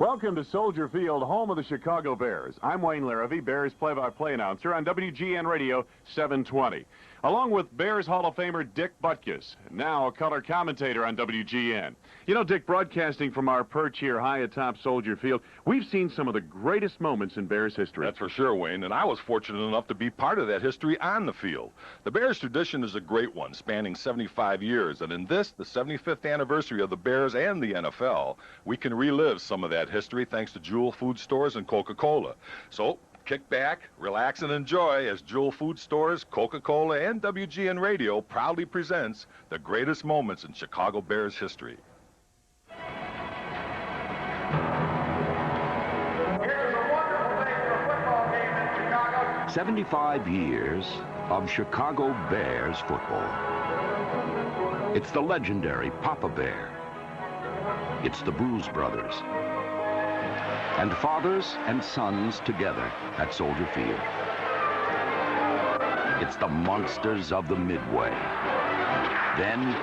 Welcome to Soldier Field, home of the Chicago Bears. I'm Wayne LARRIVEE, Bears play-by-play announcer on WGN Radio 720. Along with Bears Hall of Famer Dick Butkus, now a color commentator on WGN. You know, Dick, broadcasting from our perch here high atop Soldier Field, we've seen some of the greatest moments in Bears history. That's for sure, Wayne, and I was fortunate enough to be part of that history on the field. The Bears tradition is a great one, spanning 75 years, and in this, the 75th anniversary of the Bears and the NFL, we can relive some of that history thanks to Jewel Food Stores and Coca-Cola. So, kick back, relax, and enjoy as Jewel Food Stores, Coca-Cola, and WGN Radio proudly presents the greatest moments in Chicago Bears history. 75 years of Chicago Bears football. It's the legendary Papa Bear. It's the Bruise Brothers. And fathers and sons together at Soldier Field. It's the monsters of the Midway. Then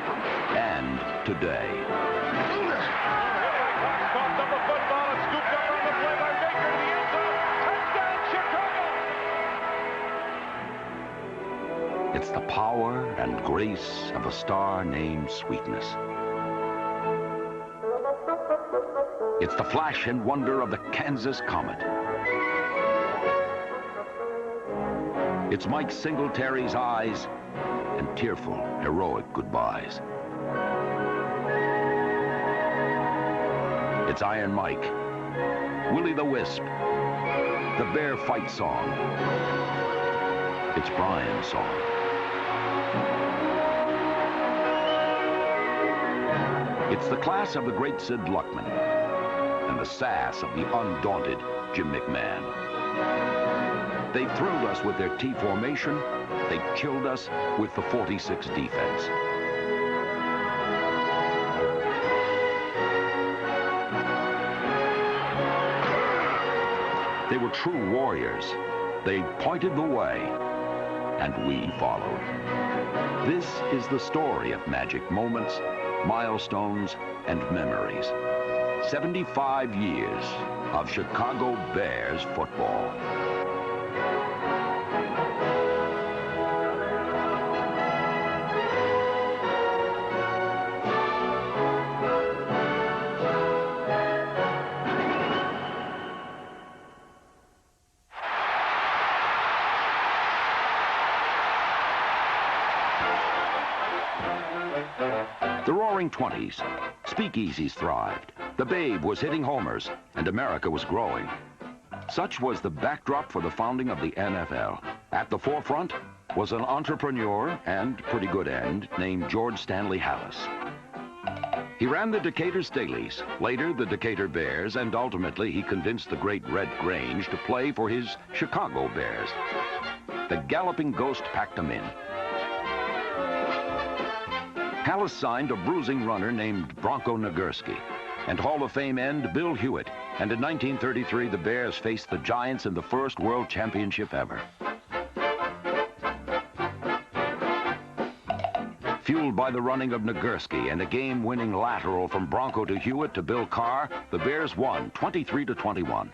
and today. Coughed up a football and scooped up on the play by Baker in the end zone. Touchdown, Chicago! It's the power and grace of a star named Sweetness. It's the flash and wonder of the Kansas Comet. It's Mike Singletary's eyes and tearful, heroic goodbyes. It's Iron Mike, Willie the Wisp, the Bear Fight Song. It's Brian's song. It's the class of the great Sid Luckman and the sass of the undaunted Jim McMahon. They thrilled us with their T formation. They chilled us with the 46 defense. They were true warriors. They pointed the way, and we followed. This is the story of magic moments, milestones, and memories. 75 years of Chicago Bears football. The Roaring 20s, speakeasies thrived. The Babe was hitting homers, and America was growing. Such was the backdrop for the founding of the NFL. At the forefront was an entrepreneur and pretty good end named George Stanley Hallis. He ran the Decatur Staleys, later the Decatur Bears, and ultimately he convinced the great Red Grange to play for his Chicago Bears. The galloping ghost packed him in. Hallis signed a bruising runner named Bronco Nagurski and Hall of Fame end Bill Hewitt, and in 1933 the Bears faced the Giants in the first World Championship ever. Fueled by the running of Nagurski and a game-winning lateral from Bronco to Hewitt to Bill Carr, the Bears won 23-21.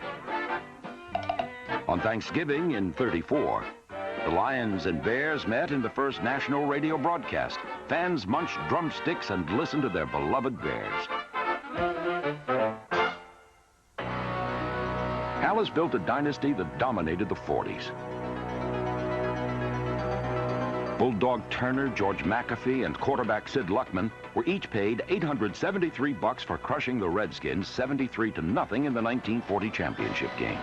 On Thanksgiving in '34, the Lions and Bears met in the first national radio broadcast. Fans munched drumsticks and listened to their beloved Bears. Hallis built a dynasty that dominated the '40s. Bulldog Turner, George McAfee, and quarterback Sid Luckman were each paid $873 for crushing the Redskins 73-0 in the 1940 championship game.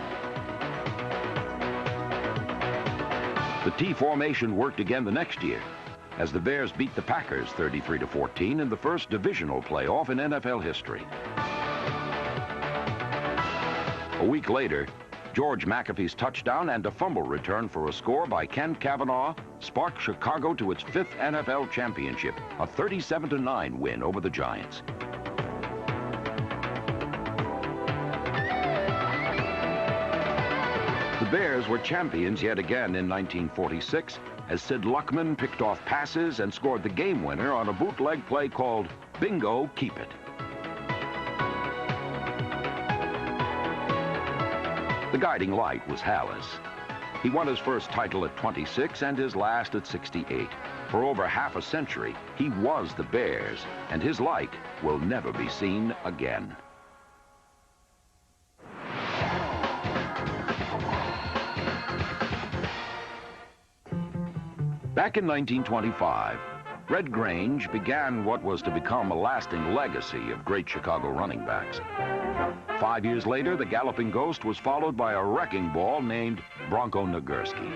The T formation worked again the next year as the Bears beat the Packers 33-14 in the first divisional playoff in NFL history. A week later, George McAfee's touchdown and a fumble return for a score by Ken Cavanaugh sparked Chicago to its 5th NFL championship, a 37-9 win over the Giants. The Bears were champions yet again in 1946 as Sid Luckman picked off passes and scored the game winner on a bootleg play called Bingo Keep It. The guiding light was Hallis. He won his first title at 26 and his last at 68. For over half a century, he was the Bears, and his like will never be seen again. Back in 1925, Red Grange began what was to become a lasting legacy of great Chicago running backs. 5 years later, the Galloping Ghost was followed by a wrecking ball named Bronco Nagurski.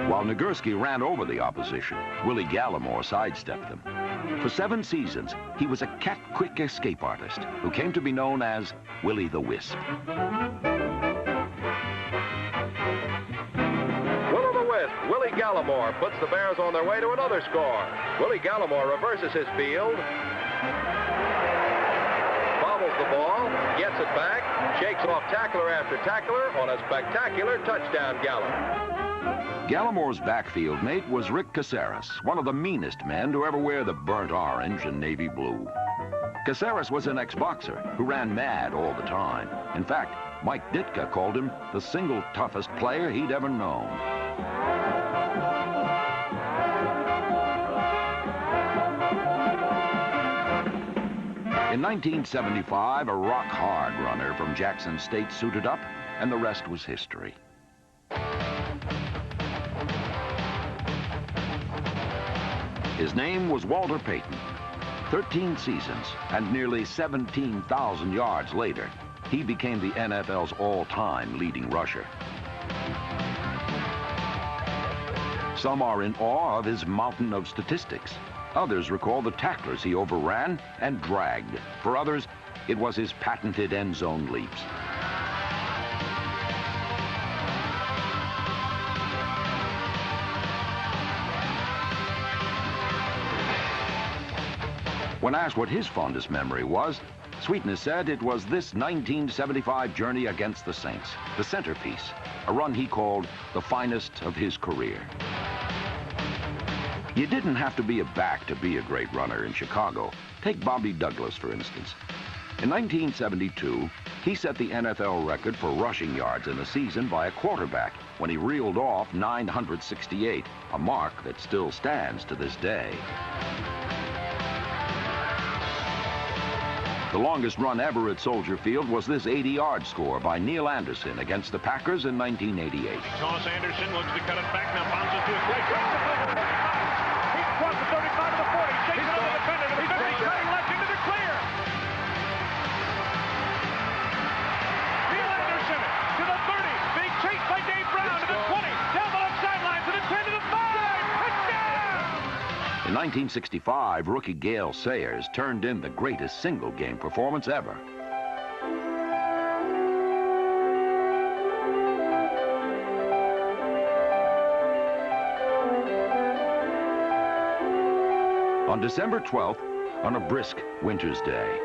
While Nagurski ran over the opposition, Willie Gallimore sidestepped them. For 7 seasons, he was a cat-quick escape artist who came to be known as Willie the Wisp. Willie Gallimore puts the Bears on their way to another score. Willie Gallimore reverses his field, bobbles the ball, gets it back, shakes off tackler after tackler on a spectacular touchdown gallop. Gallimore's backfield mate was Rick Caceres, one of the meanest men to ever wear the burnt orange and navy blue. Caceres was an ex-boxer who ran mad all the time. In fact, Mike Ditka called him the single toughest player he'd ever known. In 1975, a rock-hard runner from Jackson State suited up, and the rest was history. His name was Walter Payton. 13 seasons and nearly 17,000 yards later, he became the NFL's all-time leading rusher. Some are in awe of his mountain of statistics. Others recall the tacklers he overran and dragged. For others, it was his patented end zone leaps. When asked what his fondest memory was, Sweetness said it was this 1975 journey against the Saints, the centerpiece, a run he called the finest of his career. You didn't have to be a back to be a great runner in Chicago. Take Bobby Douglas, for instance. In 1972, he set the NFL record for rushing yards in a season by a quarterback when he reeled off 968, a mark that still stands to this day. The longest run ever at Soldier Field was this 80-yard score by Neil Anderson against the Packers in 1988. Thomas Anderson looks to cut it back, now bounces to his right. He's crossed the 35 to the 40, takes it on the defender to the 50, cutting left into the clear. Neil Anderson to the 30, being chased by Dave Brown to the 20, down the left sideline to the 10 to the 5, touchdown! In 1965, rookie Gail Sayers turned in the greatest single-game performance ever. On December 12th, on a brisk winter's day,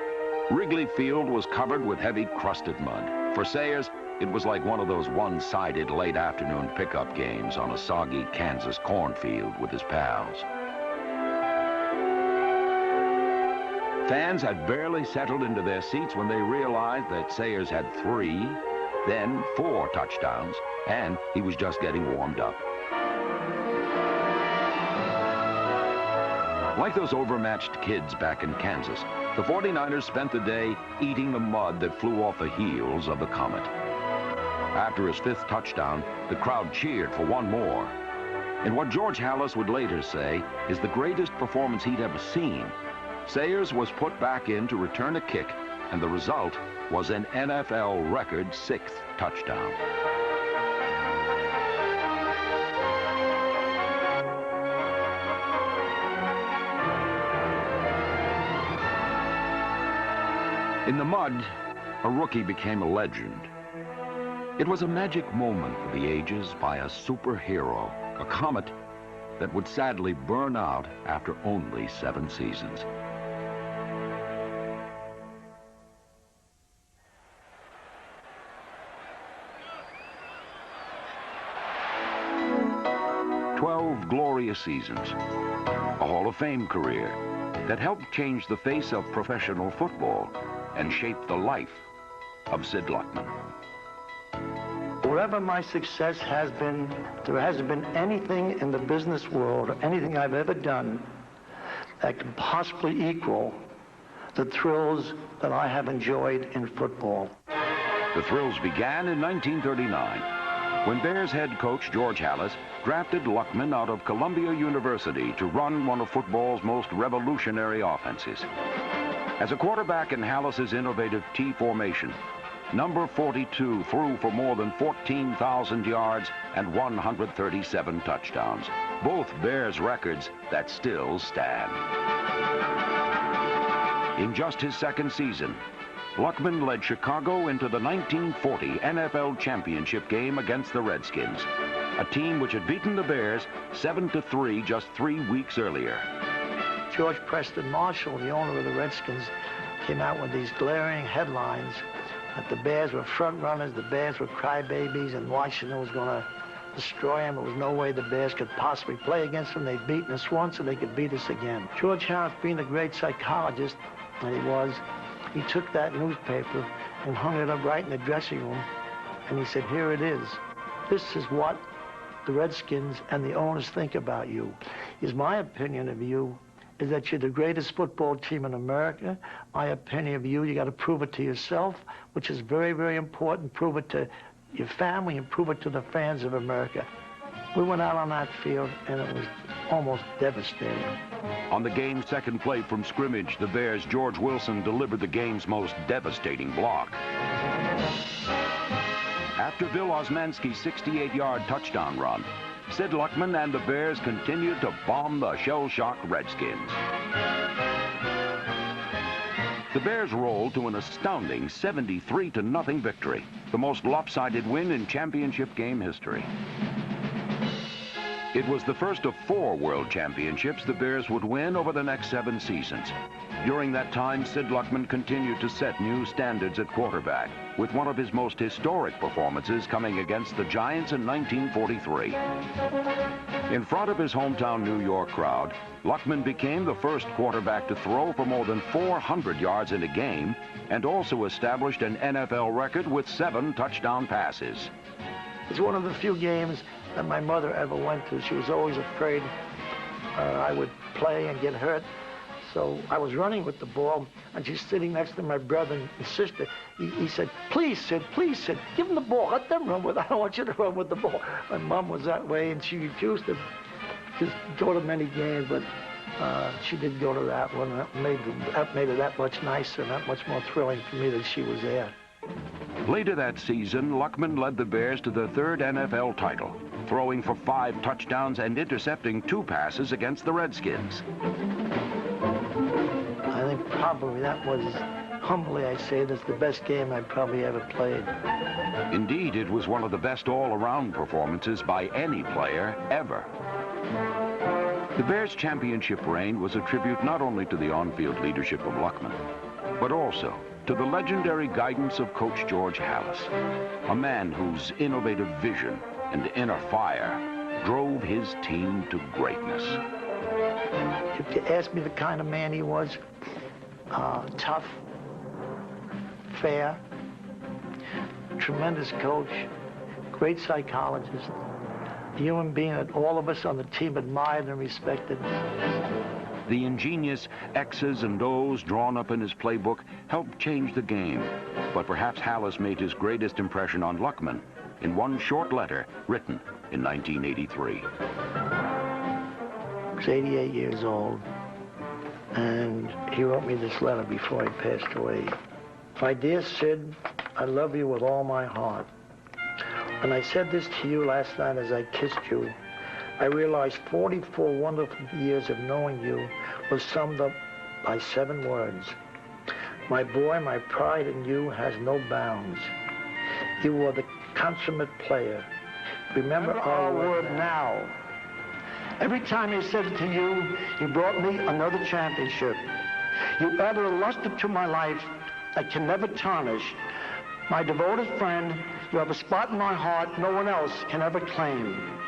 Wrigley Field was covered with heavy crusted mud. For Sayers, it was like one of those one-sided late afternoon pickup games on a soggy Kansas cornfield with his pals. Fans had barely settled into their seats when they realized that Sayers had 3, then 4 touchdowns, and he was just getting warmed up. Like those overmatched kids back in Kansas, the 49ers spent the day eating the mud that flew off the heels of the Comet. After his 5th touchdown, the crowd cheered for one more. In what George Halas would later say is the greatest performance he'd ever seen, Sayers was put back in to return a kick, and the result was an NFL record 6th touchdown. In the mud, a rookie became a legend. It was a magic moment for the ages by a superhero, a comet that would sadly burn out after only 7 seasons. Glorious seasons, a Hall of Fame career that helped change the face of professional football and shape the life of Sid Luckman. Wherever my success has been, there hasn't been anything in the business world or anything I've ever done that can possibly equal the thrills that I have enjoyed in football. The thrills began in 1939 when Bears head coach George Halas drafted Luckman out of Columbia University to run one of football's most revolutionary offenses. As a quarterback in Halas's innovative T formation, number 42 threw for more than 14,000 yards and 137 touchdowns, both Bears records that still stand. In just his second season, Luckman led Chicago into the 1940 NFL Championship game against the Redskins, a team which had beaten the Bears 7-3 just 3 weeks earlier. George Preston Marshall, the owner of the Redskins, came out with these glaring headlines that the Bears were front runners, the Bears were crybabies, and Washington was going to destroy them. There was no way the Bears could possibly play against them. They'd beaten us once, and they could beat us again. George Halas, being the great psychologist that he was, he took that newspaper and hung it up right in the dressing room, and he said, here it is. This is what the Redskins and the owners think about you. Is my opinion of you is that you're the greatest football team in America. My opinion of you got to prove it to yourself, which is very, very important. Prove it to your family and prove it to the fans of America. We went out on that field, and it was almost devastating. On the game's second play from scrimmage, the Bears' George Wilson delivered the game's most devastating block. After Bill Osmanski's 68-yard touchdown run, Sid Luckman and the Bears continued to bomb the shell-shocked Redskins. The Bears rolled to an astounding 73-0 victory, the most lopsided win in championship game history. It was the first of 4 world championships the Bears would win over the next 7 seasons. During that time, Sid Luckman continued to set new standards at quarterback, with one of his most historic performances coming against the Giants in 1943. In front of his hometown New York crowd, Luckman became the first quarterback to throw for more than 400 yards in a game, and also established an NFL record with 7 touchdown passes. It's one of the few games that my mother ever went to. She was always afraid I would play and get hurt. So I was running with the ball, and she's sitting next to my brother and sister. He said, please, Sid, give them the ball. Let them run with it. I don't want you to run with the ball. My mom was that way, and she refused to just go to many games, but she did go to that one. That made it that much nicer and that much more thrilling for me that she was there. Later that season, Luckman led the Bears to their 3rd NFL title, throwing for 5 touchdowns and intercepting 2 passes against the Redskins. I think probably that was, humbly I say, that's the best game I probably ever played. Indeed, it was one of the best all-around performances by any player ever. The Bears' championship reign was a tribute not only to the on-field leadership of Luckman, but also to the legendary guidance of Coach George Halas, a man whose innovative vision and inner fire drove his team to greatness. If you ask me the kind of man he was, tough, fair, tremendous coach, great psychologist, a human being that all of us on the team admired and respected. The ingenious X's and O's drawn up in his playbook helped change the game, but perhaps Halas made his greatest impression on Luckman in one short letter written in 1983. I was 88 years old, and he wrote me this letter before he passed away. My dear Sid, I love you with all my heart. When I said this to you last night as I kissed you, I realized 44 wonderful years of knowing you was summed up by 7 words. My boy, my pride in you has no bounds. You were the consummate player. Remember our word now. Every time he said it to you, you brought me another championship. You added a luster to my life that can never tarnish. My devoted friend, you have a spot in my heart no one else can ever claim.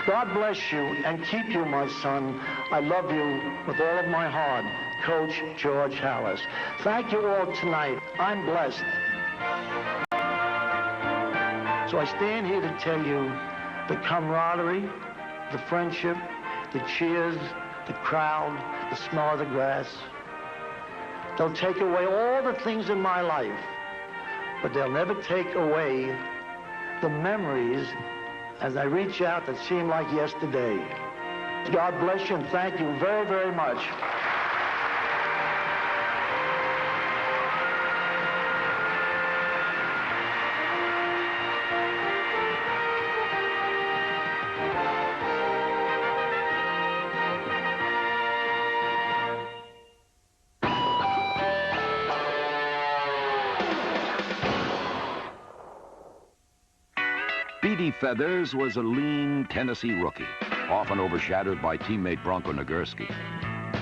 God bless you and keep you, my son. I love you with all of my heart. Coach George Halas. Thank you all tonight. I'm blessed. So I stand here to tell you the camaraderie, the friendship, the cheers, the crowd, the smell of the grass. They'll take away all the things in my life, but they'll never take away the memories as I reach out that seem like yesterday. God bless you and thank you very, very much. Speedy Feathers was a lean Tennessee rookie, often overshadowed by teammate Bronco Nagurski.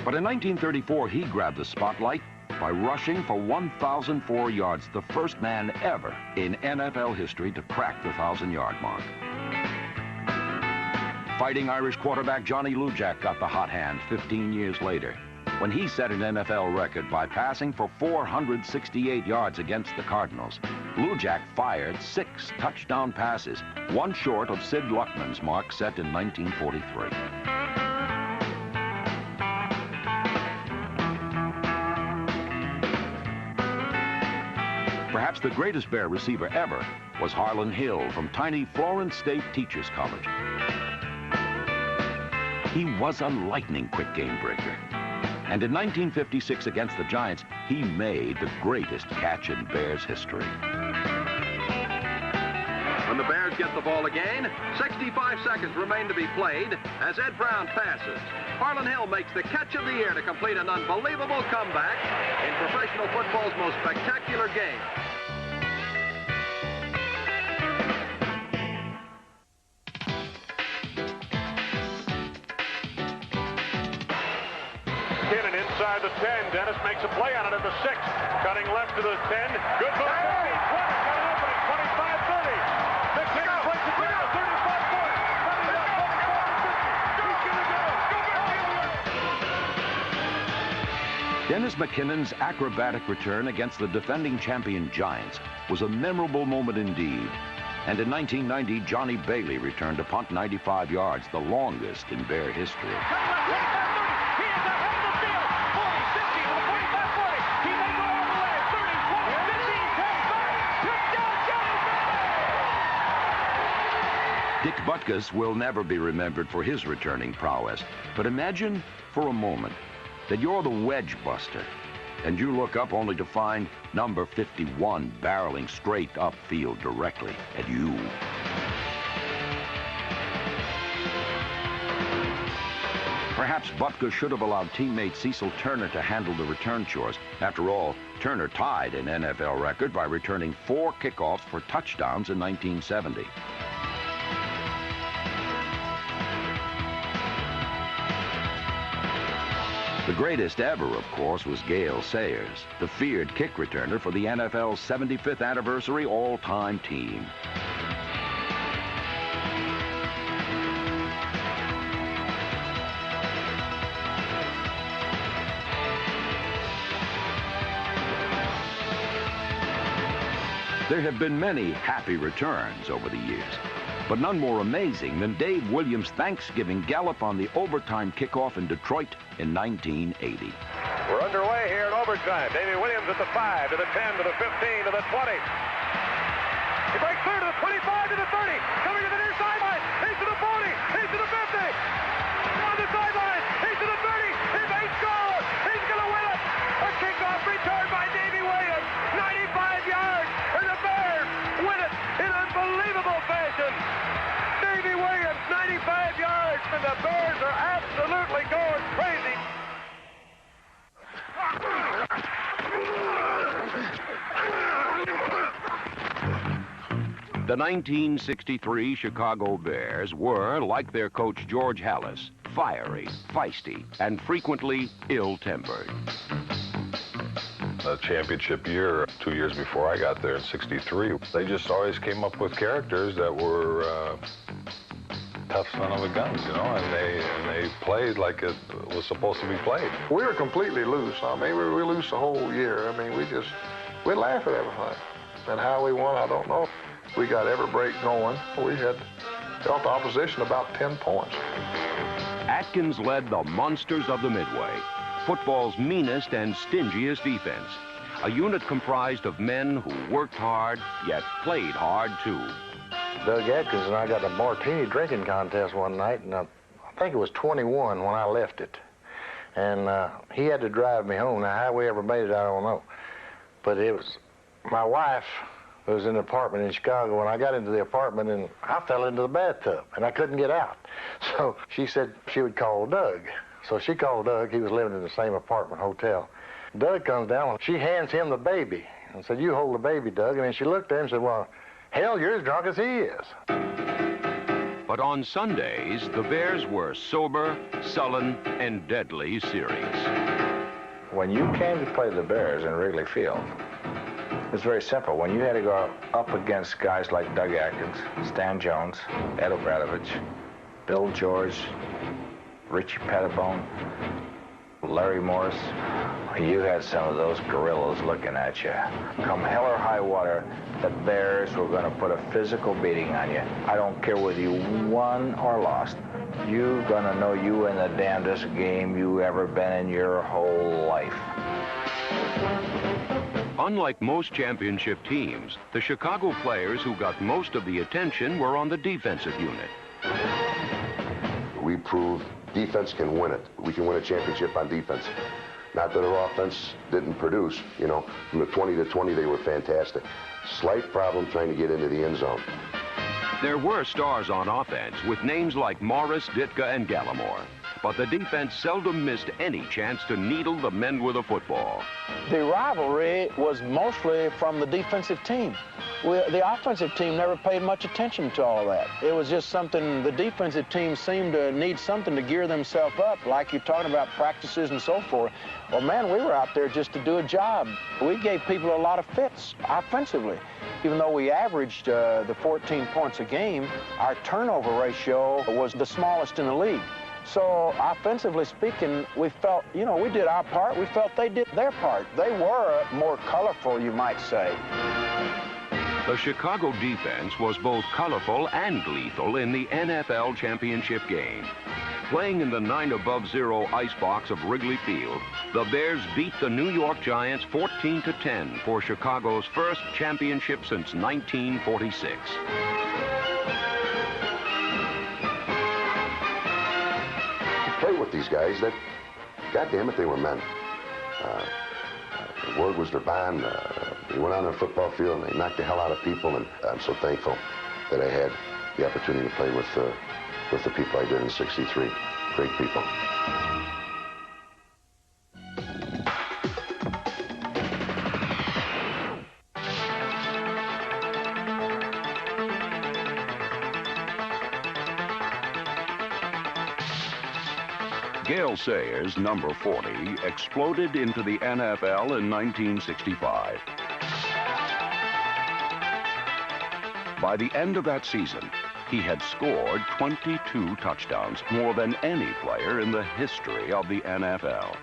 But in 1934, he grabbed the spotlight by rushing for 1,004 yards, the first man ever in NFL history to crack the 1,000-yard mark. Fighting Irish quarterback Johnny Lujack got the hot hand 15 years later, when he set an NFL record by passing for 468 yards against the Cardinals. Lujack fired 6 touchdown passes, one short of Sid Luckman's mark set in 1943. Perhaps the greatest Bear receiver ever was Harlan Hill from tiny Florence State Teachers College. He was a lightning-quick game breaker. And in 1956 against the Giants, he made the greatest catch in Bears history. When the Bears get the ball again, 65 seconds remain to be played as Ed Brown passes. Harlan Hill makes the catch of the year to complete an unbelievable comeback in professional football's most spectacular game. Inside the 10, Dennis makes a play on it at the 6. Cutting left to the 10. Good move. 15, 20. Got an opening. 25, 30. McKinnon breaks it down. 35, 40. 35, 40. He's going to go. Dennis McKinnon's acrobatic return against the defending champion Giants was a memorable moment indeed. And in 1990, Johnny Bailey returned to punt 95 yards, the longest in Bear history. Dick Butkus will never be remembered for his returning prowess. But imagine for a moment that you're the wedge buster, and you look up only to find number 51 barreling straight upfield directly at you. Perhaps Butkus should have allowed teammate Cecil Turner to handle the return chores. After all, Turner tied an NFL record by returning 4 kickoffs for touchdowns in 1970. The greatest ever, of course, was Gail Sayers, the feared kick returner for the NFL's 75th anniversary all-time team. There have been many happy returns over the years, but none more amazing than Dave Williams' Thanksgiving gallop on the overtime kickoff in Detroit in 1980. We're underway here in overtime. Davey Williams at the 5, to the 10, to the 15, to the 20. He breaks through to the 25, to the 30. Coming to the near sideline. He's to the 40. He's to the 50. On the sideline. He's to the 30. He makes goal. He's going to win it. A kickoff return by Davey Williams. 95 yards. And the Bears win it in unbelievable fashion. Davey Williams, 95 yards. And the Bears are absolutely going crazy. The 1963 Chicago Bears were, like their coach George Halas, fiery, feisty, and frequently ill-tempered. The championship year, 2 years before I got there in '63, they just always came up with characters that were tough son of a guns, you know, and they played like it was supposed to be played. We were completely loose. I mean, we were loose the whole year. I mean, we'd laugh at everything. And how we won, I don't know. We got every break going. We had dealt the opposition about 10 points. Atkins led the Monsters of the Midway, football's meanest and stingiest defense. A unit comprised of men who worked hard, yet played hard, too. Doug Atkins and I got a martini drinking contest one night, and I think it was 21 when I left it. And he had to drive me home. Now, how we ever made it, I don't know. But it was my wife who was in the apartment in Chicago, and I got into the apartment, and I fell into the bathtub, and I couldn't get out. So she said she would call Doug. So she called Doug. He was living in the same apartment hotel. Doug comes down, and she hands him the baby and said, "You hold the baby, Doug." And then she looked at him and said, "Well, hell, you're as drunk as he is." But on Sundays, the Bears were sober, sullen, and deadly serious. When you came to play the Bears in Wrigley Field, it's very simple. When you had to go up against guys like Doug Atkins, Stan Jones, Ed O'Bradovich, Bill George, Richie Pettibone, Larry Morris, you had some of those gorillas looking at you. Come hell or high water, the Bears were going to put a physical beating on you. I don't care whether you won or lost. You're going to know you in the damnedest game you ever been in your whole life. Unlike most championship teams, the Chicago players who got most of the attention were on the defensive unit. We proved defense can win it. We can win a championship on defense. Not that our offense didn't produce, you know, from the 20 to 20, they were fantastic. Slight problem trying to get into the end zone. There were stars on offense with names like Morris, Ditka, and Gallimore. But the defense seldom missed any chance to needle the men with a football. The rivalry was mostly from the defensive team. The offensive team never paid much attention to all that. It was just something, the defensive team seemed to need something to gear themselves up, like you're talking about practices and so forth. Well, man, we were out there just to do a job. We gave people a lot of fits offensively. Even though we averaged the 14 points a game, our turnover ratio was the smallest in the league. So, offensively speaking, we felt, you know, we did our part. We felt they did their part. They were more colorful, you might say. The Chicago defense was both colorful and lethal in the NFL championship game. Playing in the 9 above 0 icebox of Wrigley Field, the Bears beat the New York Giants 14-10 for Chicago's first championship since 1946. Play with these guys that, goddamn it, they were men. The word was their bond. They went on the football field and they knocked the hell out of people, and I'm so thankful that I had the opportunity to play with the people I did in '63. Great people. Gail Sayers, number 40, exploded into the NFL in 1965. By the end of that season, he had scored 22 touchdowns, more than any player in the history of the NFL.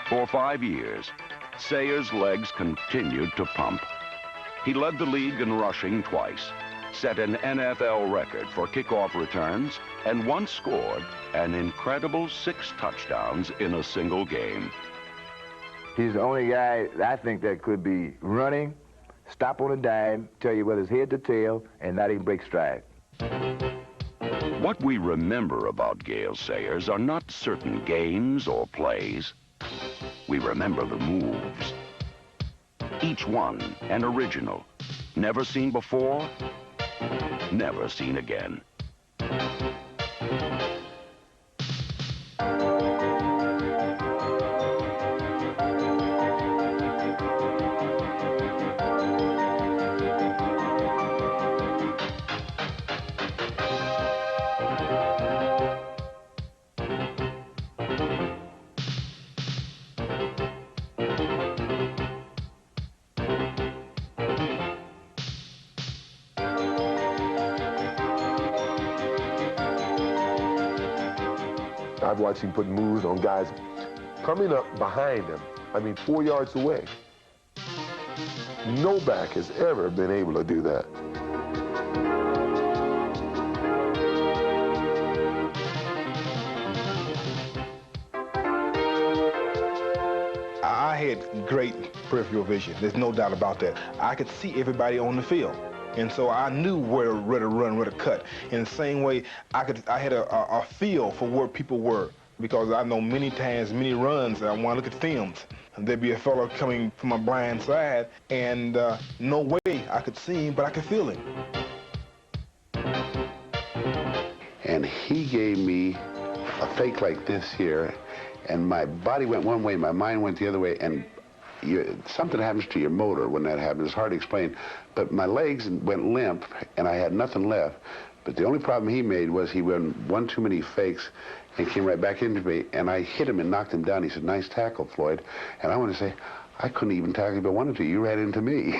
For 5 years, Sayers' legs continued to pump. He led the league in rushing twice, set an NFL record for kickoff returns, and once scored an incredible 6 touchdowns in a single game. He's the only guy I think that could be running, stop on a dime, tell you whether it's head to tail, and not even break stride. What we remember about Gail Sayers are not certain games or plays. We remember the moves. Each one an original. Never seen before, never seen again. I've watched him put moves on guys coming up behind him, I mean 4 yards away. No back has ever been able to do that. I had great peripheral vision. There's no doubt about that. I could see everybody on the field. And so I knew where to run, where to cut. In the same way, I had a feel for where people were, because I know many times, many runs, I want to look at films. And there'd be a fellow coming from a blind side, and no way I could see him, but I could feel him. And he gave me a fake like this here, and my body went one way, my mind went the other way, and something happens to your motor when that happens. It's hard to explain, but my legs went limp, and I had nothing left. But the only problem he made was he went one too many fakes and came right back into me, and I hit him and knocked him down. He said, "Nice tackle, Floyd." And I want to say, I couldn't even tackle if I wanted to. You ran into me.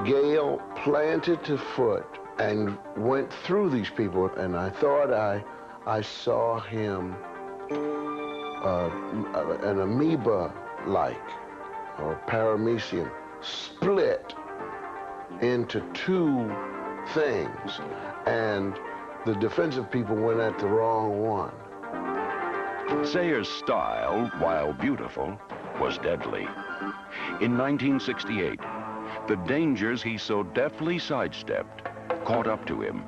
Gail planted the foot and went through these people, and I thought I saw him an amoeba-like, or paramecium, split into two things, and the defensive people went at the wrong one. Sayers' style, while beautiful, was deadly. In 1968, the dangers he so deftly sidestepped caught up to him.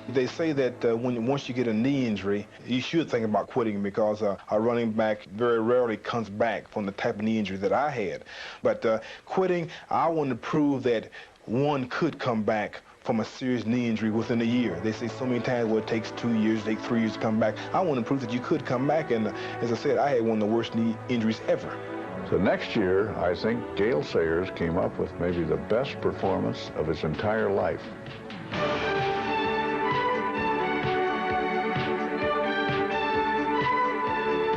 They say that once you get a knee injury, you should think about quitting, because a running back very rarely comes back from the type of knee injury that I had. But quitting, I wanted to prove that one could come back from a serious knee injury within a year. They say so many times, well, it takes 2 years, it takes 3 years to come back. I want to prove that you could come back, and as I said, I had one of the worst knee injuries ever. So next year, I think Gail Sayers came up with maybe the best performance of his entire life.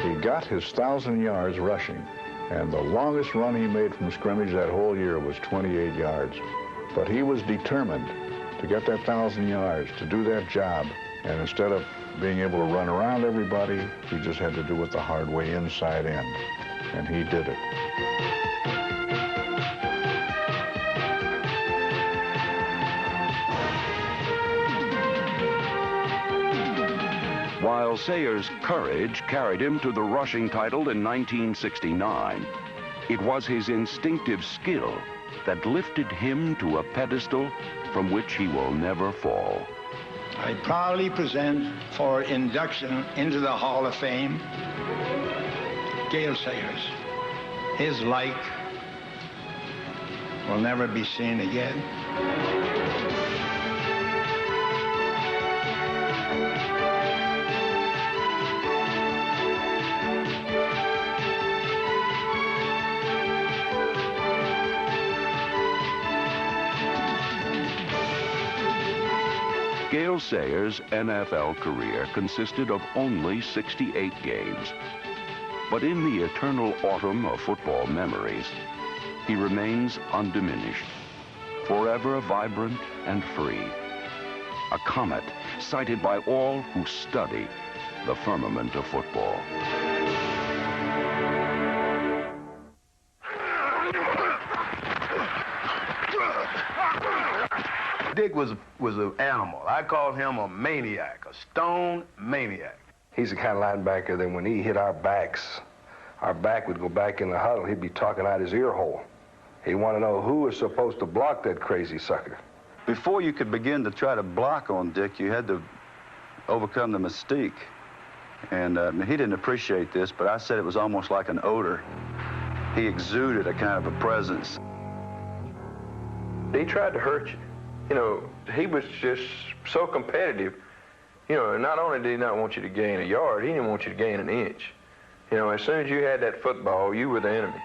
He got his 1,000 yards rushing, and the longest run he made from scrimmage that whole year was 28 yards. But he was determined to get that 1,000 yards, to do that job, and instead of being able to run around everybody, he just had to do it the hard way, inside end, and he did it. While Sayers' courage carried him to the rushing title in 1969, it was his instinctive skill that lifted him to a pedestal from which he will never fall. I proudly present for induction into the Hall of Fame, Gail Sayers. His like will never be seen again. Gail Sayers' NFL career consisted of only 68 games. But in the eternal autumn of football memories, he remains undiminished, forever vibrant and free. A comet sighted by all who study the firmament of football. Dick was an animal. I called him a maniac, a stone maniac. He's the kind of linebacker that when he hit our back would go back in the huddle. He'd be talking out his ear hole. He'd want to know who was supposed to block that crazy sucker. Before you could begin to try to block on Dick, you had to overcome the mystique. And he didn't appreciate this, but I said it was almost like an odor. He exuded a kind of a presence. He tried to hurt you. You know, he was just so competitive. You know, not only did he not want you to gain a yard, he didn't want you to gain an inch. You know, as soon as you had that football, you were the enemy.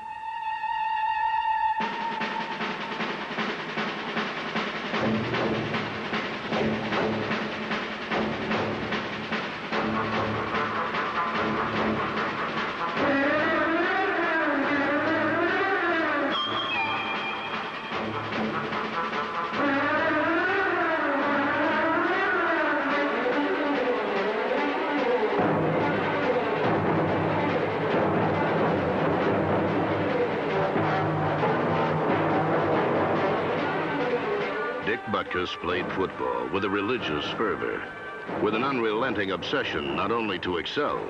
Butkus played football with a religious fervor, with an unrelenting obsession not only to excel,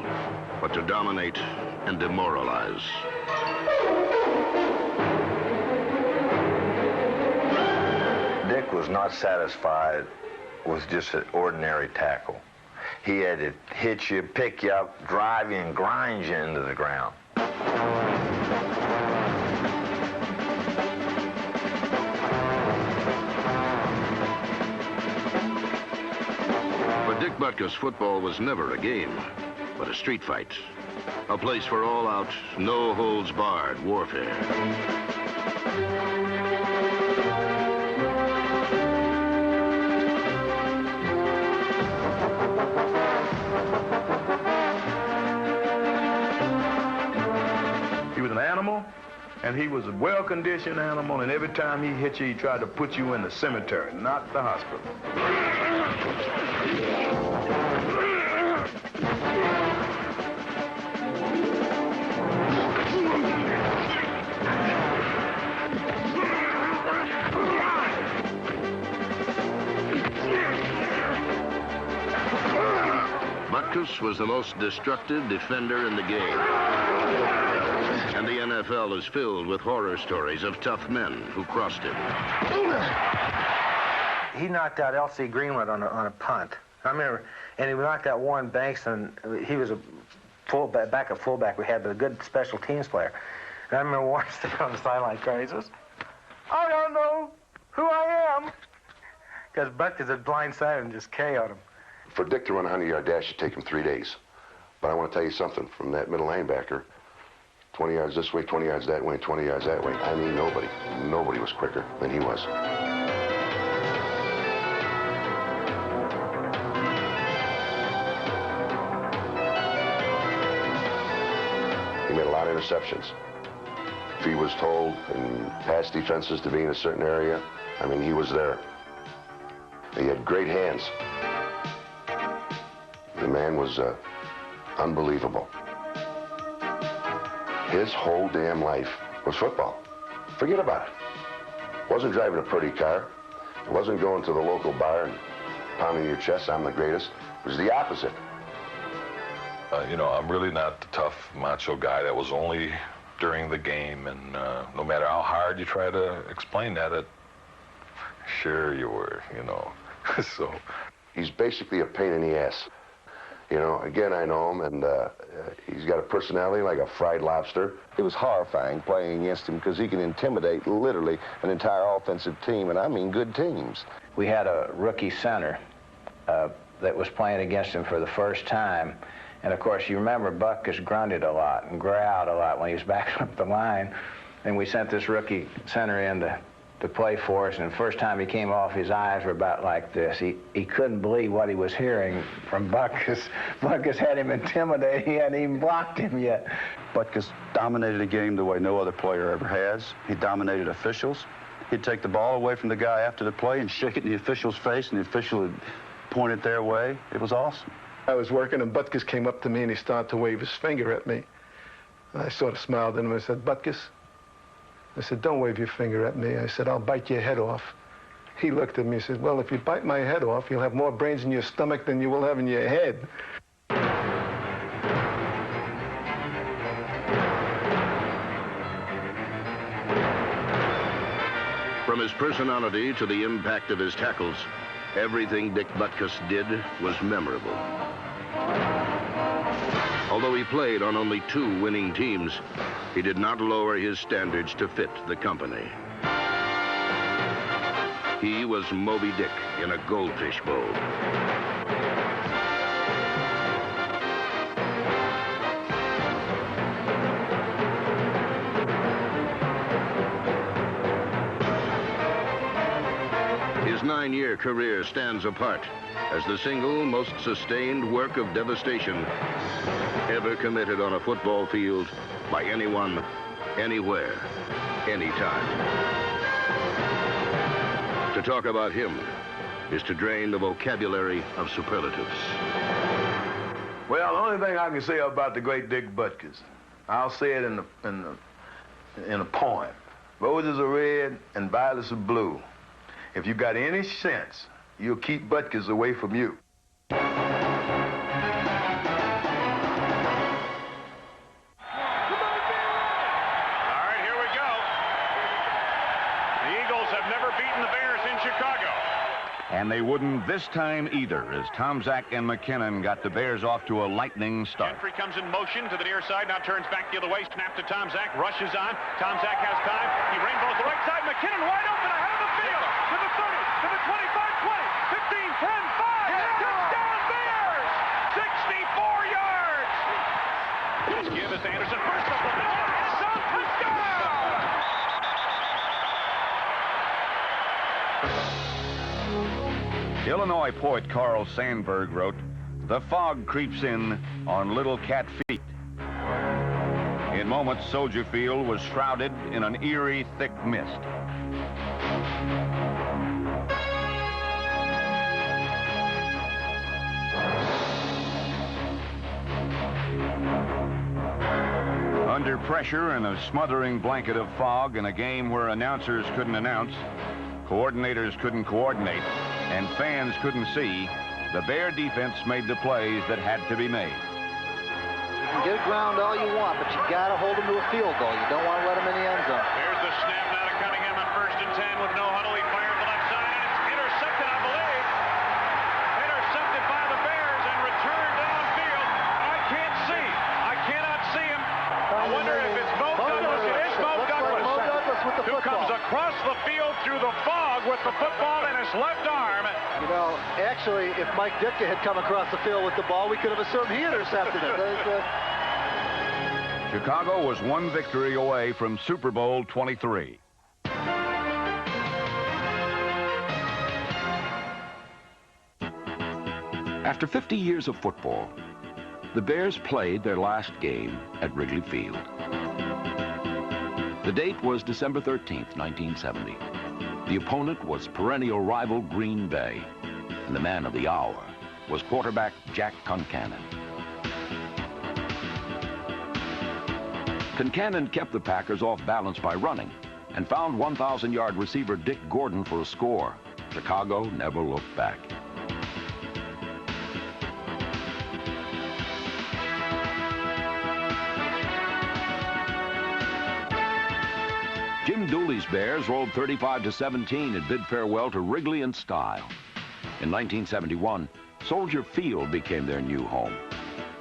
but to dominate and demoralize. Dick was not satisfied with just an ordinary tackle. He had to hit you, pick you up, drive you, and grind you into the ground. For Dick Butkus, football was never a game, but a street fight. A place for all-out, no-holds-barred warfare. And he was a well-conditioned animal, and every time he hit you, he tried to put you in the cemetery, not the hospital. Butkus was the most destructive defender in the game. And the NFL is filled with horror stories of tough men who crossed him. He knocked out L.C. Greenwood on a punt. I remember, and he knocked out Warren Banks, and he was a backup fullback we had, but a good special teams player. And I remember Warren standing on the sideline crying. He says, "I don't know who I am," because Butkus had blindsided and just KO'd him. For Dick to run a 100-yard dash, it'd take him 3 days. But I want to tell you something. From that middle linebacker, 20 yards this way, 20 yards that way, 20 yards that way. I mean, nobody was quicker than he was. He made a lot of interceptions. If he was told in pass defenses to be in a certain area, I mean, he was there. He had great hands. The man was unbelievable. His whole damn life was football. Forget about it. Wasn't driving a pretty car. It wasn't going to the local bar and pounding your chest, I'm the greatest. It was the opposite. You know, I'm really not the tough, macho guy that was only during the game, and no matter how hard you try to explain that, sure you were, you know. So he's basically a pain in the ass. You know, again, I know him, and he's got a personality like a fried lobster. It was horrifying playing against him because he can intimidate literally an entire offensive team, and I mean good teams. We had a rookie center that was playing against him for the first time. And, of course, you remember Butkus grunted a lot and growled a lot when he was backing up the line. And we sent this rookie center in to play for us, and the first time he came off, his eyes were about like this. He couldn't believe what he was hearing from Butkus. Butkus had him intimidated. He hadn't even blocked him yet. Butkus dominated a game the way no other player ever has. He dominated officials. He'd take the ball away from the guy after the play and shake it in the official's face, and the official would point it their way. It was awesome. I was working, and Butkus came up to me, and he started to wave his finger at me. And I sort of smiled at him and I said, "Butkus," I said, "don't wave your finger at me." I said, "I'll bite your head off." He looked at me and said, "Well, if you bite my head off, you'll have more brains in your stomach than you will have in your head." From his personality to the impact of his tackles, everything Dick Butkus did was memorable. Although he played on only 2 winning teams, he did not lower his standards to fit the company. He was Moby Dick in a goldfish bowl. His 9-year career stands apart as the single most sustained work of devastation ever committed on a football field by anyone, anywhere, anytime. To talk about him is to drain the vocabulary of superlatives. Well, the only thing I can say about the great Dick Butkus, I'll say it in a poem. Roses are red and violets are blue. If you got any sense, you'll keep Butkus away from you. And they wouldn't this time either, as Tomczak and McKinnon got the Bears off to a lightning start. Gentry comes in motion to the near side, now turns back the other way, snap to Tomczak, rushes on. Tomczak has time, he rainbows the right side, McKinnon wide open ahead of the field, to the 30, to the 25, 20, 15, 10, 5, touchdown Bears! 64 yards! Give us Anderson, first up the middle, end zone, touchdown! Illinois poet Carl Sandburg wrote, "The fog creeps in on little cat feet." In moments, Soldier Field was shrouded in an eerie, thick mist. Under pressure and a smothering blanket of fog in a game where announcers couldn't announce, coordinators couldn't coordinate, and fans couldn't see, the Bear defense made the plays that had to be made. You can get ground all you want, but you got to hold them to a field goal. You don't want to let them in the end zone. Here's the snap now to Cunningham on 1st and 10 with no huddle. He fires the left side, and it's intercepted, I believe. Intercepted by the Bears and returned downfield. I can't see. I cannot see him. I wonder if it's Mo Douglas. It is Mo Douglas. Mo Douglas with the who football. Comes across the field through the fog with the football in his left arm. You know, actually, if Mike Ditka had come across the field with the ball, we could have assumed he intercepted it. Chicago was one victory away from Super Bowl 23. After 50 years of football, the Bears played their last game at Wrigley Field. The date was December 13th, 1970. The opponent was perennial rival Green Bay, and the man of the hour was quarterback Jack Concannon. Concannon kept the Packers off balance by running and found 1,000-yard receiver Dick Gordon for a score. Chicago never looked back. Jim Dooley's Bears rolled 35-17 and bid farewell to Wrigley in style. In 1971, Soldier Field became their new home,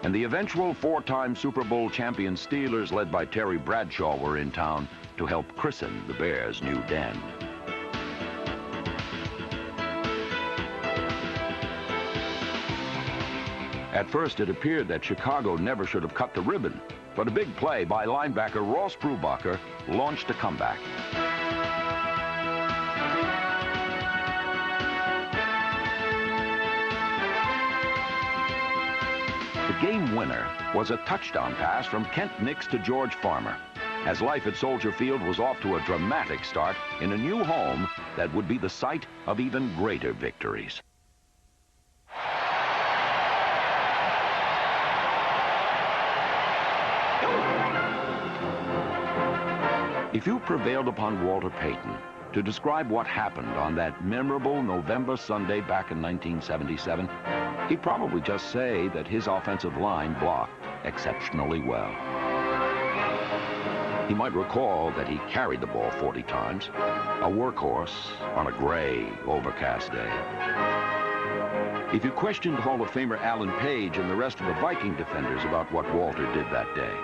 and the eventual four-time Super Bowl champion Steelers, led by Terry Bradshaw, were in town to help christen the Bears' new den. At first, it appeared that Chicago never should have cut the ribbon, but a big play by linebacker Ross Brubacher launched a comeback. The game winner was a touchdown pass from Kent Nix to George Farmer, as life at Soldier Field was off to a dramatic start in a new home that would be the site of even greater victories. If you prevailed upon Walter Payton to describe what happened on that memorable November Sunday back in 1977, he'd probably just say that his offensive line blocked exceptionally well. He might recall that he carried the ball 40 times, a workhorse on a gray, overcast day. If you questioned Hall of Famer Alan Page and the rest of the Viking defenders about what Walter did that day,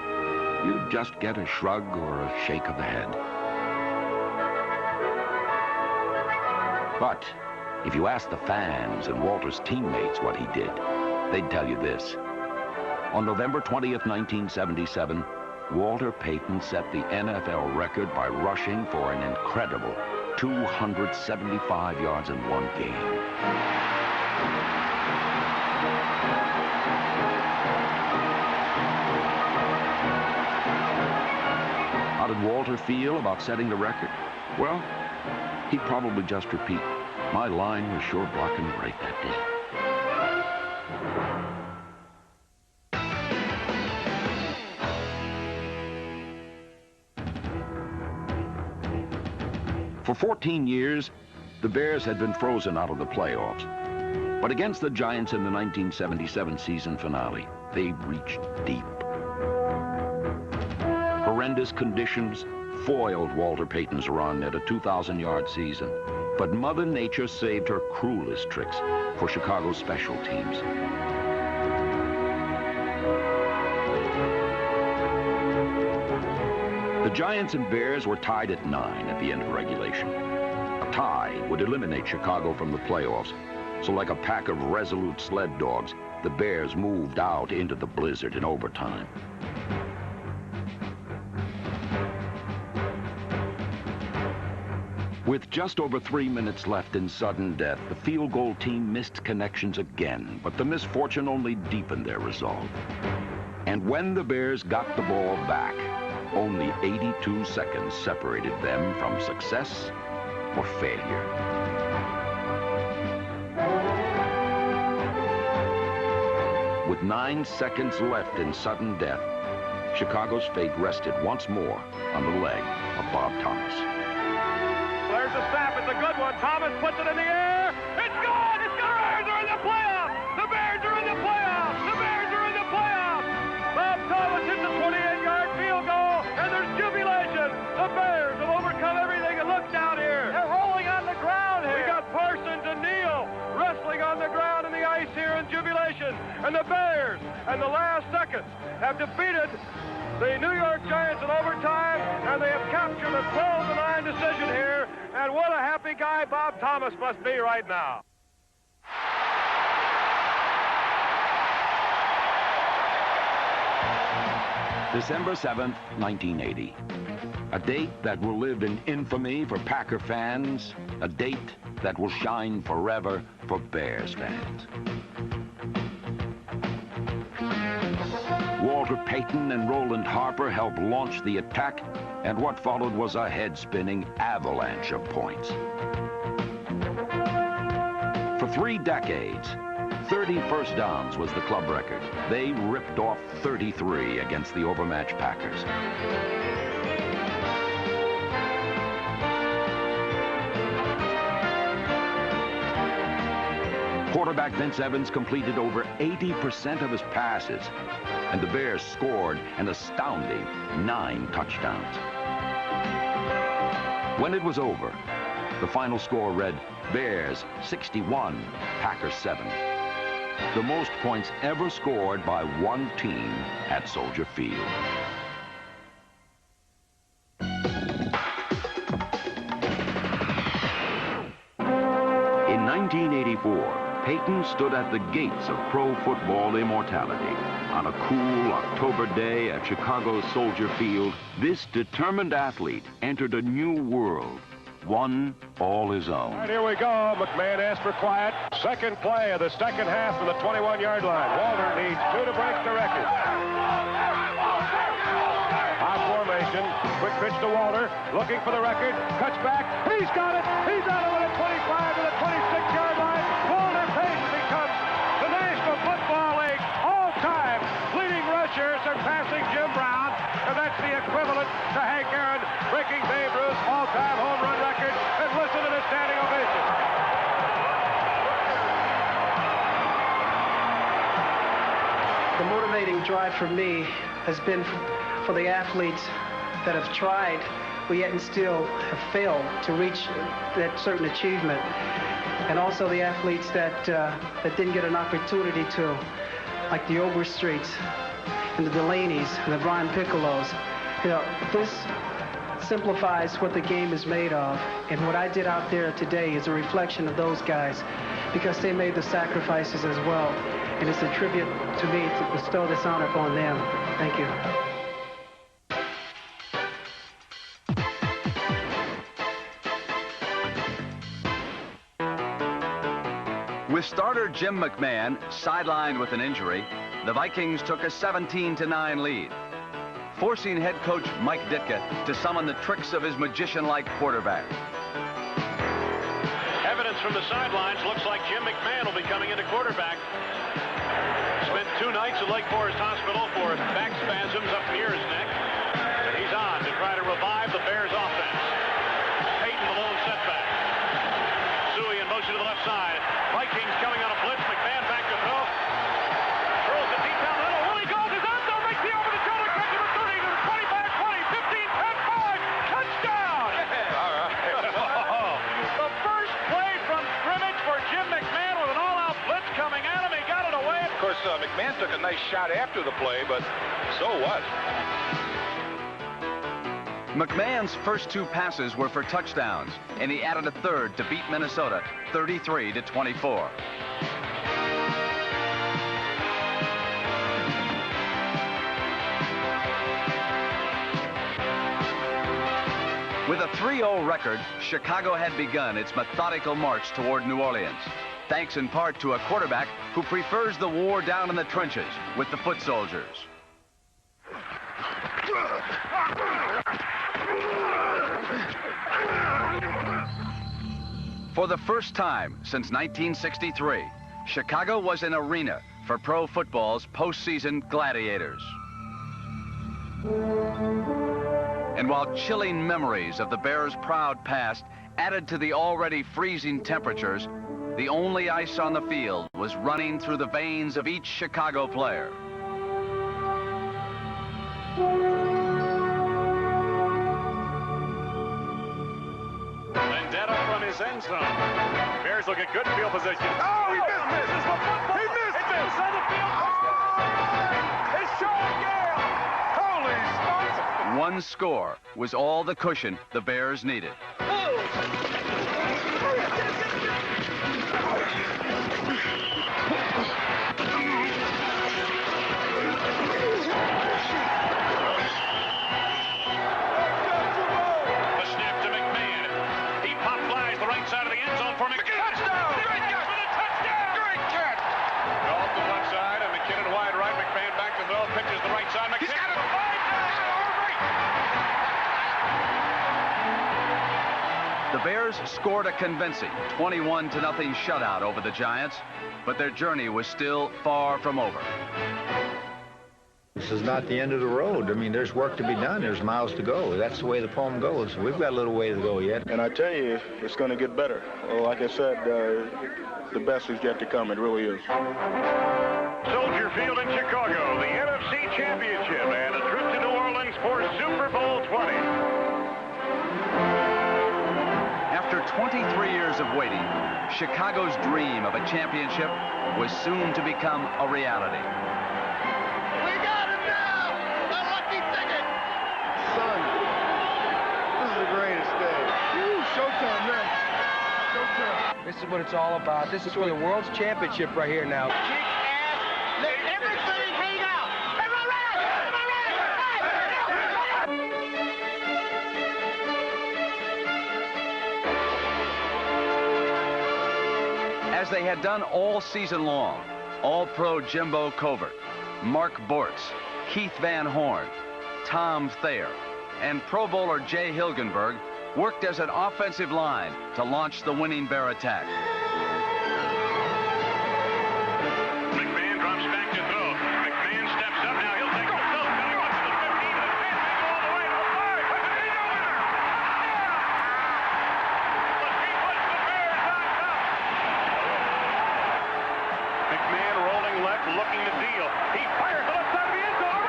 you'd just get a shrug or a shake of the head. But if you asked the fans and Walter's teammates what he did, they'd tell you this. On November 20th, 1977, Walter Payton set the NFL record by rushing for an incredible 275 yards in one game. How did Walter feel about setting the record? Well, he'd probably just repeat, "My line was sure blocking great that day." For 14 years, the Bears had been frozen out of the playoffs. But against the Giants in the 1977 season finale, they reached deep. Horrendous conditions foiled Walter Payton's run at a 2,000-yard season. But Mother Nature saved her cruelest tricks for Chicago's special teams. The Giants and Bears were tied at 9 at the end of regulation. A tie would eliminate Chicago from the playoffs. So like a pack of resolute sled dogs, the Bears moved out into the blizzard in overtime. With just over 3 minutes left in sudden death, the field goal team missed connections again, but the misfortune only deepened their resolve. And when the Bears got the ball back, only 82 seconds separated them from success or failure. With 9 seconds left in sudden death, Chicago's fate rested once more on the leg of Bob Thomas. There's the snap. It's a good one. Thomas puts it in the air. It's good. It's good. The Bears are in the playoffs. The Bears are in the playoffs. The Bears are in the playoffs. Bob Thomas hits a 28-yard field goal, and there's jubilation. The Bears have overcome everything. And look down here. They're rolling on the ground here. We got Parsons and Neal wrestling on the ground in the ice here in jubilation. And the Bears, in the last seconds, have defeated the New York Giants in overtime, and they have captured a 12-9 decision here. And what a happy guy Bob Thomas must be right now. December 7th, 1980. A date that will live in infamy for Packer fans, a date that will shine forever for Bears fans. Walter Payton and Roland Harper helped launch the attack, and what followed was a head-spinning avalanche of points. For 3 decades, 30 first downs was the club record. They ripped off 33 against the overmatched Packers. Quarterback Vince Evans completed over 80% of his passes, and the Bears scored an astounding 9 touchdowns. When it was over, the final score read Bears 61, Packers 7. The most points ever scored by one team at Soldier Field. In 1984, Payton stood at the gates of pro football immortality. On a cool October day at Chicago's Soldier Field, this determined athlete entered a new world, one all his own. All right, here we go. McMahon asked for quiet. Second play of the second half from the 21-yard line. Walter needs 2 to break the record. High formation. Quick pitch to Walter. Looking for the record. Cuts back. He's got it. He's out of it at 25 to the 26-yard line. Walter Payton becomes the National Football League all-time leading rusher, surpassing Jim Brown. And that's the equivalent to Hank Aaron breaking Babe Ruth's all-time home run record. And listen to the standing ovation. The motivating drive for me has been for the athletes that have tried, but yet and still have failed to reach that certain achievement. And also the athletes that didn't get an opportunity to, like the Overstreets and the Delaney's and the Brian Piccolos. You know, this simplifies what the game is made of. And what I did out there today is a reflection of those guys, because they made the sacrifices as well. And it's a tribute to me to bestow this honor upon them. Thank you. With starter Jim McMahon sidelined with an injury, the Vikings took a 17-9 lead, forcing head coach Mike Ditka to summon the tricks of his magician-like quarterback. Evidence from the sidelines looks like Jim McMahon will be coming into quarterback. Spent 2 nights at Lake Forest Hospital for back spasms up near his neck. And he's on to try to revive the Bears offense. Payton the lone setback. nice shot after the play, but so what? McMahon's first 2 passes were for touchdowns, and he added a third to beat Minnesota 33-24. With a 3-0 record, Chicago had begun its methodical march toward New Orleans, thanks in part to a quarterback who prefers the war down in the trenches with the foot soldiers. For the first time since 1963, Chicago was an arena for pro football's postseason gladiators. And while chilling memories of the Bears' proud past added to the already freezing temperatures, the only ice on the field was running through the veins of each Chicago player. Vendetta from his end zone. Bears look at good field position. Oh, he missed it! He missed it! Inside the field. It's Sean Gail! Holy smokes! One score was all the cushion the Bears needed. The Bears scored a convincing 21-0 shutout over the Giants, but their journey was still far from over. This is not the end of the road. I mean, there's work to be done. There's miles to go. That's the way the poem goes. We've got a little way to go yet. And I tell you, it's going to get better. Well, like I said, the best is yet to come. It really is. Soldier Field in Chicago, the NFC Championship, and a trip to New Orleans for Super Bowl 20. After 23 years of waiting, Chicago's dream of a championship was soon to become a reality. We got it now! A lucky ticket! Son, this is the greatest day. Showtime, man. Showtime. This is what it's all about. This is for the World's Championship right here now. Let everything hang out! Am I right? Am I right? As they had done all season long, All-Pro Jimbo Covert, Mark Bortz, Keith Van Horn, Tom Thayer, and Pro Bowler Jay Hilgenberg worked as an offensive line to launch the winning Bear attack. McMahon drops back to throw. McMahon steps up now. He'll take the throw. He wants to the 15, to the 10, all the way to the 5. He's a winner. He puts the Bears on top. McMahon rolling left, looking to deal. He fires the left side of the end zone.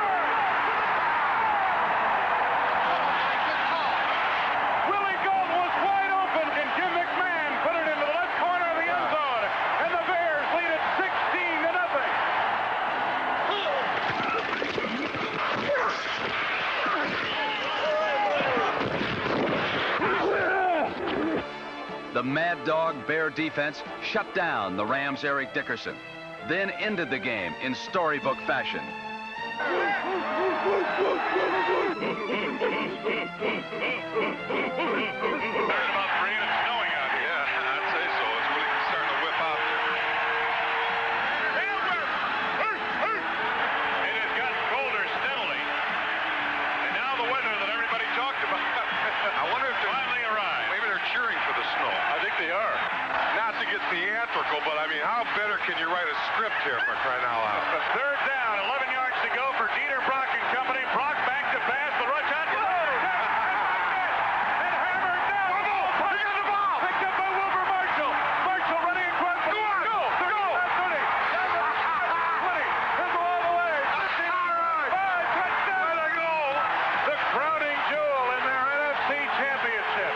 Willie Golden was wide open, and Jim McMahon put it into the left corner of the end zone. And the Bears lead it 16-0. The Mad Dog Bear defense shut down the Rams' Eric Dickerson, then ended the game in storybook fashion. There's about 3 and it's snowing out here. Yeah, I'd say so. It's really starting to whip out there. It has gotten colder steadily. And now the weather that everybody talked about. I wonder if they're finally arrived. Maybe they're cheering for the snow. I think they are. Not to get theatrical, but I mean, how better can you write a script here for crying out loud? Third down, 11 yards to go for Dieter Brock and company. Brock back to pass, the rush out. And hammered down. He got the ball. Picked up by Wilbur Marshall. Marshall running across the field. Go. 30, 20. He'll go all the way. 15, 5, touchdown. Way to go. The crowning jewel in their NFC Championship.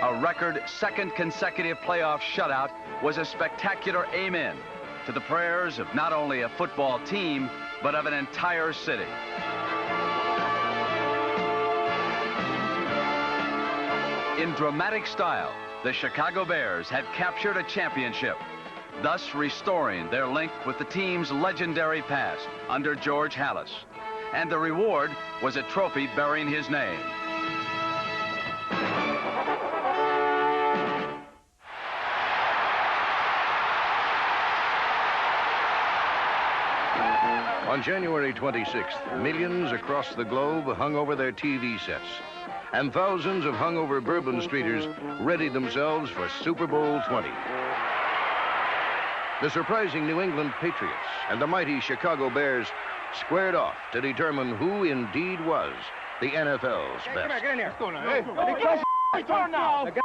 A record second consecutive playoff shutout was a spectacular amen, to the prayers of not only a football team, but of an entire city. In dramatic style, the Chicago Bears had captured a championship, thus restoring their link with the team's legendary past under George Halas. And the reward was a trophy bearing his name. On January 26th, millions across the globe hung over their TV sets, and thousands of hungover Bourbon Streeters readied themselves for Super Bowl 20. The surprising New England Patriots and the mighty Chicago Bears squared off to determine who indeed was the NFL's best. Come on, get in here. What's going on? Hey, turn now. I got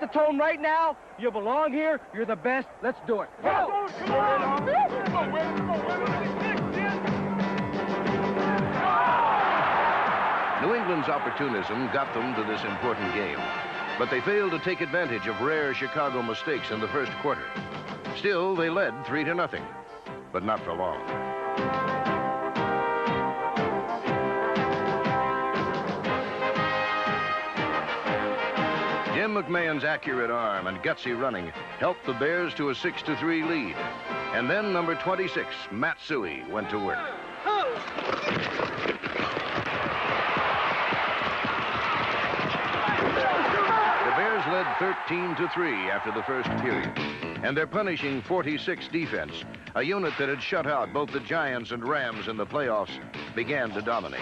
the tone right now. You belong here. You're the best. Let's do it. Go! New England's opportunism got them to this important game, but they failed to take advantage of rare Chicago mistakes in the first quarter. Still, they led 3-0, but not for long. Jim McMahon's accurate arm and gutsy running helped the Bears to a 6-3 lead. And then number 26, Matt Suey, went to work. The Bears led 13-3 after the first period. And their punishing 46 defense, a unit that had shut out both the Giants and Rams in the playoffs, began to dominate.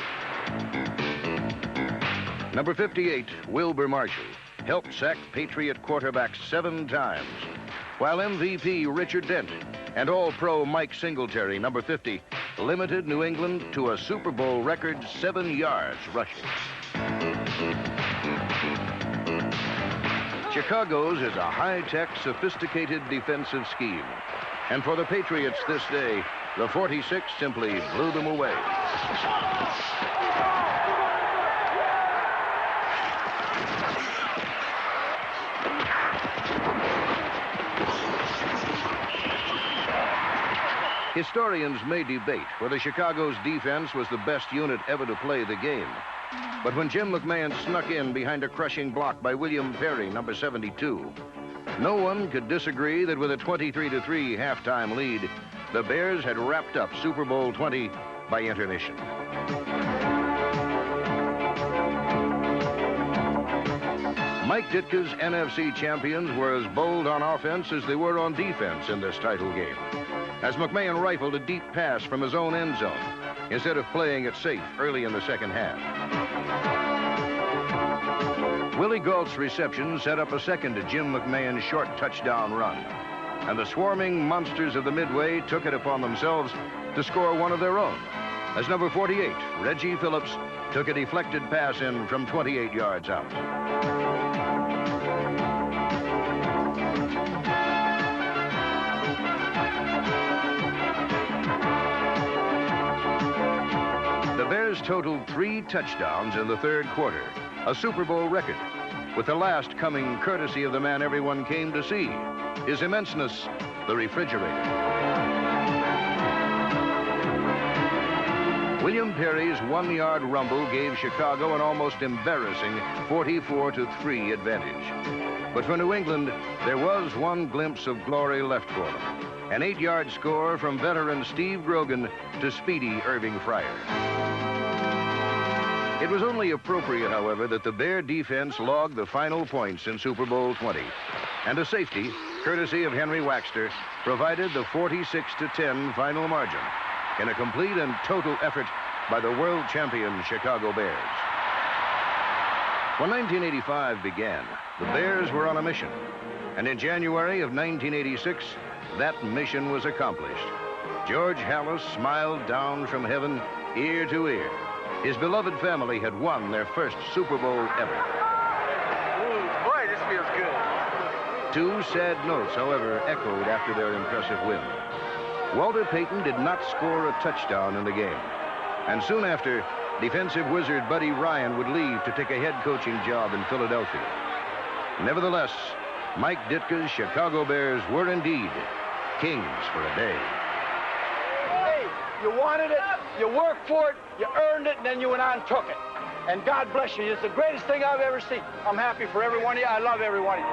Number 58, Wilbur Marshall, helped sack Patriot quarterbacks 7 times, while MVP Richard Dent and All-Pro Mike Singletary, number 50, limited New England to a Super Bowl record 7 yards rushing. Chicago's is a high-tech, sophisticated defensive scheme. And for the Patriots this day, the 46 simply blew them away. Historians may debate whether Chicago's defense was the best unit ever to play the game. But when Jim McMahon snuck in behind a crushing block by William Perry, number 72, no one could disagree that with a 23-3 halftime lead, the Bears had wrapped up Super Bowl 20 by intermission. Mike Ditka's NFC champions were as bold on offense as they were on defense in this title game, as McMahon rifled a deep pass from his own end zone instead of playing it safe early in the second half. Willie Gault's reception set up a second to Jim McMahon's short touchdown run, and the swarming monsters of the Midway took it upon themselves to score one of their own, as number 48, Reggie Phillips, took a deflected pass in from 28 yards out. The Bears totaled 3 touchdowns in the third quarter, a Super Bowl record, with the last coming courtesy of the man everyone came to see, his immenseness, the refrigerator. William Perry's 1-yard rumble gave Chicago an almost embarrassing 44-3 advantage. But for New England, there was one glimpse of glory left for them, an 8-yard score from veteran Steve Grogan to speedy Irving Fryer. It was only appropriate, however, that the Bear defense logged the final points in Super Bowl 20. And a safety, courtesy of Henry Waxter, provided the 46-10 final margin in a complete and total effort by the world champion Chicago Bears. When 1985 began, the Bears were on a mission. And in January of 1986, that mission was accomplished. George Halas smiled down from heaven, ear to ear. His beloved family had won their first Super Bowl ever. Ooh, boy, this feels good. 2 sad notes, however, echoed after their impressive win. Walter Payton did not score a touchdown in the game. And soon after, defensive wizard Buddy Ryan would leave to take a head coaching job in Philadelphia. Nevertheless, Mike Ditka's Chicago Bears were indeed kings for a day. Hey, you wanted it, you worked for it, you earned it, and then you went out and took it. And God bless you. It's the greatest thing I've ever seen. I'm happy for every one of you. I love every one of you.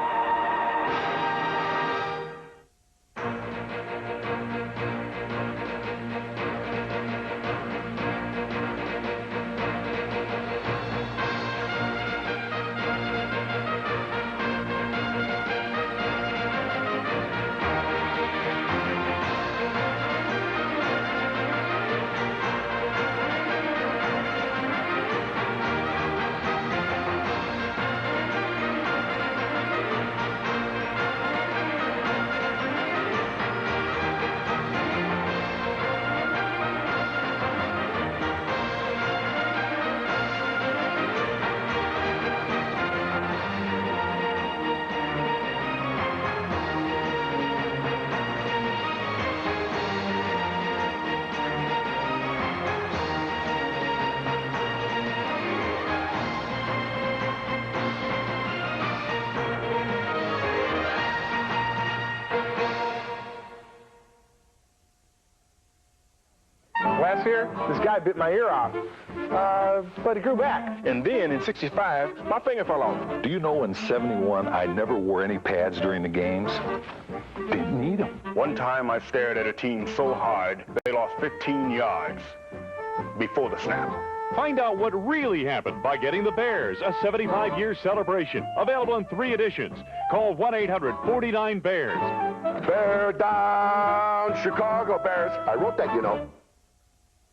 Last year, this guy bit my ear off, but it grew back. And then in '65, my finger fell off. Do you know in '71 I never wore any pads during the games? Didn't need them. One time I stared at a team so hard, they lost 15 yards before the snap. Find out what really happened by getting the Bears, a 75-year celebration. Available in 3 editions. Call 1-800-49-BEARS. Bear down, Chicago Bears. I wrote that, you know.